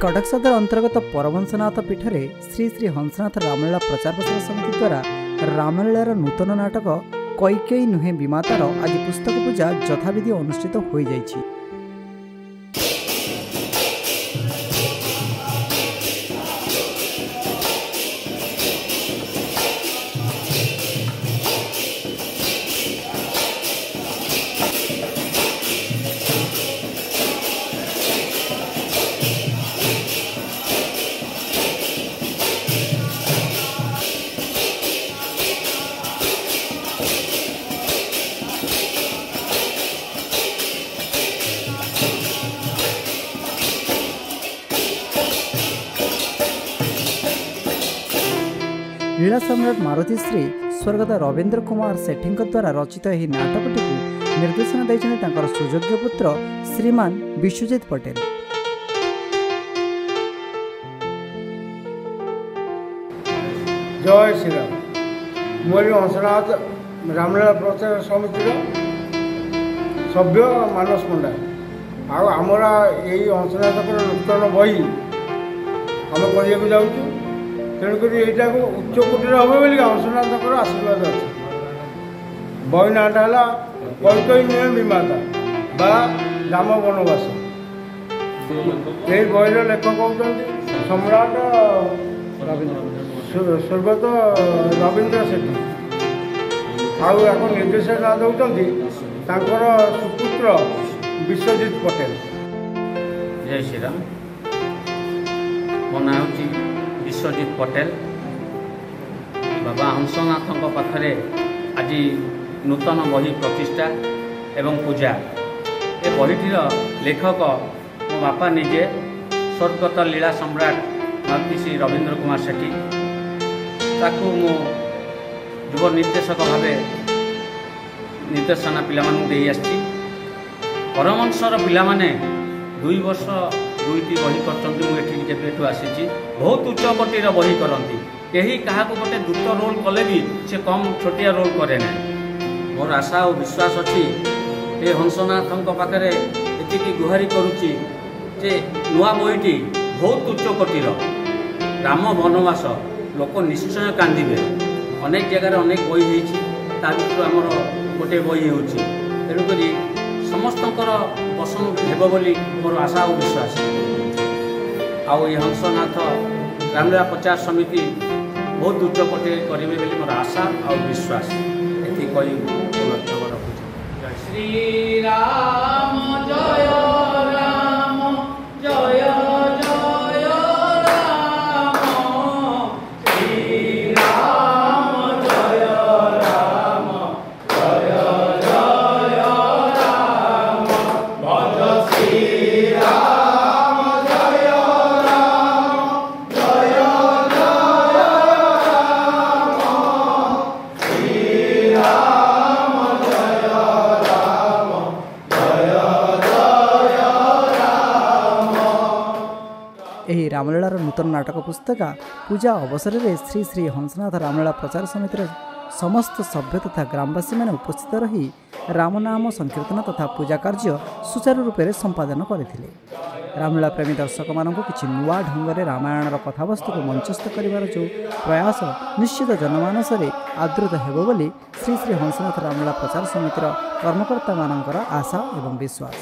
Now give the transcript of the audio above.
कटक सदर अंतर्गत परमहंसनाथ पीठ में श्री श्री हंसनाथ रामलीला प्रचार प्रसार समिति द्वारा रामलीलार नूतन नाटक कैकेयी नुहे विमातार आज पुस्तक पूजा यथाविधि अनुष्ठित हो जाइछि। लीला सम्राट मारुति श्री स्वर्गत रवींद्र कुमार सेठी द्वारा रचित यह नाटकटी निर्देशन देते सुयोग्य पुत्र श्रीमान विश्वजित पटेल। जय श्री राम। मोरी हंसनाथ रामलीला प्रचार समितिर सभ्य मानस पंडा आमरा यही हंसनाथ नूतन बही आम कर जाऊँ तेणुक यहाँ को उच्चकोटी हम बोली हंसनाथ आशीर्वाद अच्छे। बही नाटा है कैकेयी नुहे विमाता बा राम वनवास। ये बहीर लेखक होती सम्राट स्वर्गत रवींद्र सेठी आउ निर्देशना दौरान सुपुत्र विश्वजित पटेल। जय श्री राम। मो ना विश्वजित पटेल। बाबा हंसनाथ पाखरे आज नूतन बही प्रतिष्ठा एवं पूजा ए बहीटीर लेखक मो बापा निजे स्वर्गत लीला सम्राट मारुति श्री रवींद्र कुमार सेठी ताकू मो युव निर्देशक भाव निर्देशना पिला परमहंसर पिलामाने 2 वर्ष 2टी बही कर आसी बहुत उच्च कोटीर बही करती। कहीं क्या गोटे द्रुत रोल कले भी से कम छोटिया रोल करे ना। मोर आशा और विश्वास अच्छी ये हंसनाथ पाखे ये गुहारी करुच्ची जे नुआ बहीटी बहुत उच्च कोटीर राम वनवास लोक निश्चय कांदे। अनेक जगार अनेक बही होता आमर गोटे बही हो तेणुक समस्तंकर पसंद हेब बोली मोर आशा और विश्वास। आउ ये हंसनाथ रामलीला प्रचार समिति बहुत उच्च कोटे करेंगे बोली मोर आशा और विश्वास। ये जय श्री राम जय राम जय जय राम श्री राम जय राम जय जय राम भज श्री राम जय राम जय जय राम श्री राम जय राम जय जय राम। यही रामलीलार नूतन नाटक पुस्तका पूजा अवसर में श्री श्री हंसनाथ रामलीला प्रचार समितिर समस्त सभ्य तथा ग्रामवासी मैंने उपस्थित रही रामनाम संकीर्तन तथा पूजा कार्य सुचारू रूप से संपादन करथिले। रामलीला प्रेमी दर्शक मानक किछि नुआ ढंग से रामायणर कथावस्तु को मंचस्थ करिवार जो प्रयास निश्चित जनमानस रे आदृत हेबो बोली श्री श्री हंसनाथ रामलीला प्रचार समितिर कर्मकर्ता मानकर आशा एवं विश्वास।